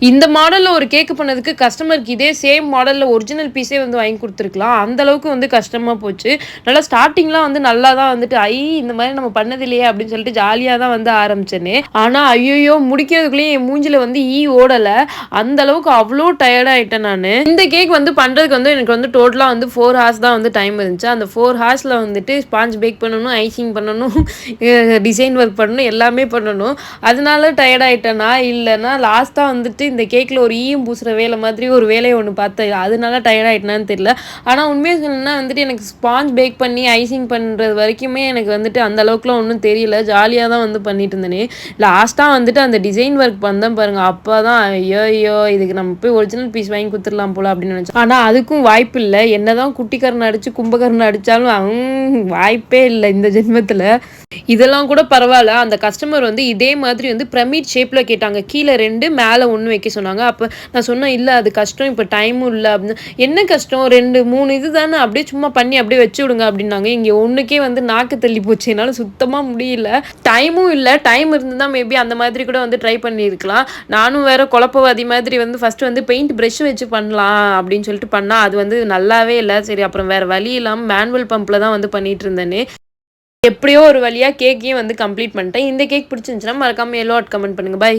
இந்த மாடல்ல ஒரு கேக் பண்ணதுக்கு கஸ்டமருக்கு இதே சேம் மாடல்ல ஒரிஜினல் பீஸே வந்து வாங்கி குடுத்துருக்கலாம். அந்த அளவுக்கு வந்து கஷ்டமா போச்சு. நல்லா ஸ்டார்ட்டிங்லாம் வந்து நல்லா தான் வந்துட்டு, இந்த மாரி நம்ம பண்ணதில்லையே அப்படின்னு சொல்லிட்டு ஜாலியா தான் வந்து ஆரம்பிச்சேனே. ஆனா ஐய்யயோ! முடிக்கிறதுக்குள்ளயே என் மூஞ்சில வந்து ஓடல. அந்த அளவுக்கு அவ்ளோ டயர்ட் ஆயிட்டேன் நானு. இந்த கேக் வந்து பண்றதுக்கு வந்து எனக்கு வந்து டோட்டலா வந்து 4 ஹார்ஸ் தான் வந்து டைம் இருந்துச்சு. அந்த 4 ஹார்ஸ்ல வந்துட்டு ஸ்பாஞ்ச் பேக் பண்ணணும், ஐசிங் பண்ணணும், டிசைன் ஒர்க் பண்ணணும், எல்லாமே பண்ணணும். அதனால டயர்ட் ஆயிட்டேனா? இல்லன்னா லாஸ்ட்டா வந்துட்டு இந்த கேக்ல ஒரு ஈயம் பூசுற வேலை மாதிரி ஒரு வேலைய ஒண்ணு பார்த்தேன். அதனால டயர்ட் ஆயிட்டேனான்னு தெரியல. ஆனா உண்மைய சொல்லணும்னா வந்துட்டு எனக்கு ஸ்பாஞ்ச் பேக் பண்ணி ஐசிங் பண்றது வரைக்குமே எனக்கு வந்துட்டு அந்த அளவுக்குலாம் ஒண்ணும் தெரியல. ஜாலியா தான் வந்து பண்ணிட்டு இருந்தேனே. லாஸ்ட்டா வந்துட்டு அந்த டிசைன் ஒர்க் வந்தேன் பாருங்க. அப்பதான் ஐய்யய்யோ! இதுக்கு நம்ம போய் ஒரிஜினல் பீஸ் வாங்கி குடுத்துடலாம் போல அப்படின்னு நினைச்சேன். ஆனா அதுக்கும் வாய்ப்பு இல்ல. என்னதான் குட்டிக்கரண அடிச்சு, கும்பகரண அடிச்சாலும் வாய்ப்பே இல்ல இந்த ஜென்மத்துல. இதெல்லாம் கூட பரவால்ல. அந்த கஸ்டமர் வந்து இதே மாதிரி வந்து பிரமிட் ஷேப்ல கேட்டாங்க. கீழ 2 மேல 1 வைக்க சொன்னாங்க. அப்ப நான் சொன்னேன், "இல்ல அது கஷ்டம். இப்ப டைமும் இல்ல" அப்படின்னு. "என்ன கஷ்டம்? 2, 3 இது தானே அப்படியே சும்மா பண்ணி அப்படியே வச்சு விடுங்க" அப்படின்னாங்க. இங்க 1க்கே வந்து நாக்கு தள்ளி போச்சு. என்னால சுத்தமா முடியல. டைமும் இல்ல. டைம் இருந்திருந்தா மேபி அந்த மாதிரி கூட வந்து ட்ரை பண்ணியிருக்கலாம். நானும் வேற குழப்பவாதி மாதிரி வந்து ஃபர்ஸ்ட் வந்து பெயிண்ட் பிரஷ் வச்சு பண்ணலாம் அப்படின்னு சொல்லிட்டு பண்ணா, அது வந்து நல்லாவே இல்ல. சரி அப்புறம் வேற வழி இல்லாம மேனுவல் பம்ப்ல தான் வந்து பண்ணிட்டு இருந்தேனே. எப்படியோ ஒரு வழியா கேக்கையும் வந்து கம்ப்ளீட் பண்ணிட்டேன். இந்த கேக் பிடிச்சிருந்துச்சுன்னா மறக்காம எல்லோ ஆட் கமெண்ட் பண்ணுங்க. பை.